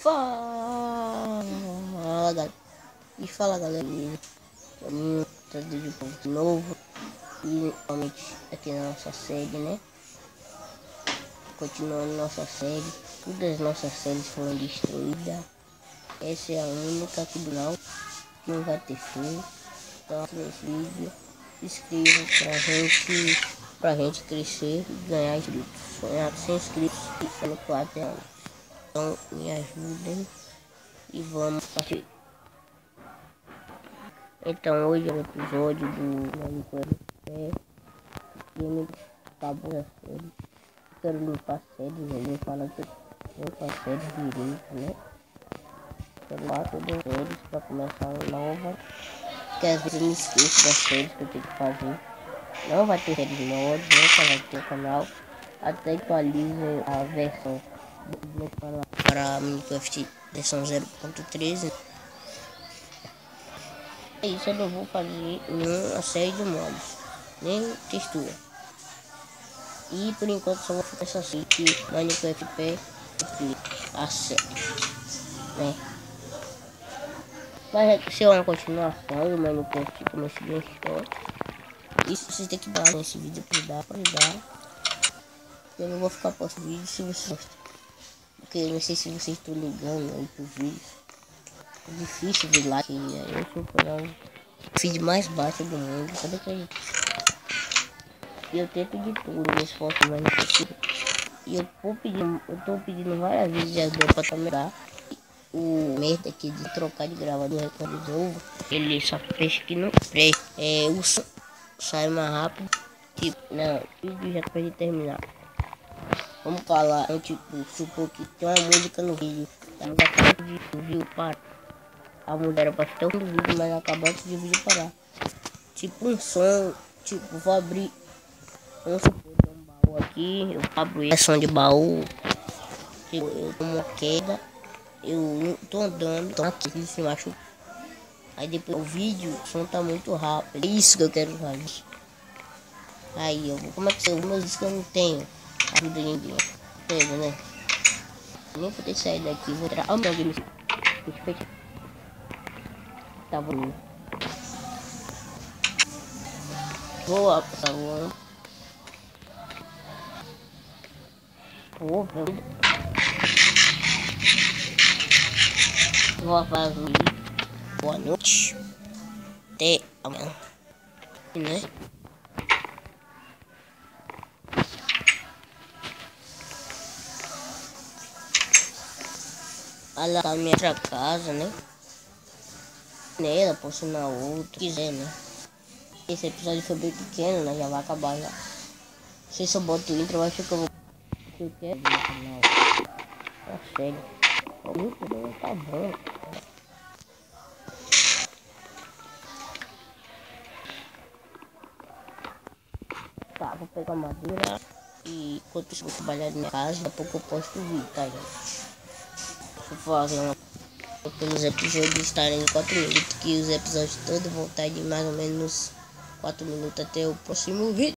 Fala, galera. E fala, galera. Eu trazer de povo de novo. E realmente aqui na nossa série, né? Continuando nossa série. Todas as nossas séries foram destruídas. Essa é a única aqui do canal que não vai ter fim. Então, nesse vídeo, se inscreva pra gente crescer e ganhar inscritos. Sonhar 100 inscritos e no 4 anos. Então, me ajudem e vamos partir. Então, hoje é o episódio do Minecraft. Game acabou a série. Quero limpar a série, eu falo que limpa a série direito, né? Quero lá todas as séries pra começar uma nova. Porque às vezes eu me esqueço das séries que eu tenho que fazer. Não vai ter séries novas, nunca vai ter o canal. Até atualize a versão para Minecraft versão 0.13. É isso, eu não vou fazer nenhuma série de mods, nem textura. E por enquanto só vou ficar essa série que Minecraft a série, né? Vai ser uma continuação do Minecraft como esse bem história. Isso vocês têm que dar nesse vídeo para ajudar. Eu não vou ficar postando vídeo se vocês gostam. Porque eu não sei se vocês estão ligando aí pros vídeos. É difícil de like, eu sou o feed mais baixo do mundo, sabe que é? E eu tento de tudo, me esforço mais nesse vídeo. E eu tô pedindo várias vezes de ajuda pra também o merda aqui de trocar de gravador recorde de novo. Ele só fez que não presta. O som sai mais rápido. Tipo, não, o vídeo já pode terminar. Vamos falar, tipo, supor que tem uma música no vídeo. Tava acabando de o vídeo parar. A mulher era pra estar no vídeo, mas acabou antes de o vídeo parar. Tipo um som, tipo, vou abrir. Vamos supor, tem um baú aqui, eu abro esse som de baú. Tipo, eu tomo uma queda, eu tô andando, tô aqui se machuca. Aí depois o vídeo, o som tá muito rápido. É isso que eu quero fazer. Aí eu vou, como é que eu meus discos eu não tenho ajuda de ninguém. Pega, né? Nem vou ter que sair daqui, vou entrar. Ó, meu game. Tá bom. Vou lá, por favor. Vou fazer. Boa noite. Até amanhã. Né? Olha lá a minha outra casa, né? Nela, posso na outra, quiser, né? Esse episódio foi bem pequeno, né? Já vai acabar já. Se eu boto o intro, eu acho que eu vou. Eu quero no canal. Tá sério. O intro tá bom. Tá, vou pegar madeira. E enquanto isso, vou trabalhar na minha casa. Daqui a pouco eu posto o vídeo, tá, gente? Vou fazer uma. Pelos episódios estarem em 4 minutos. Que os episódios todos vão estar de mais ou menos 4 minutos até o próximo vídeo.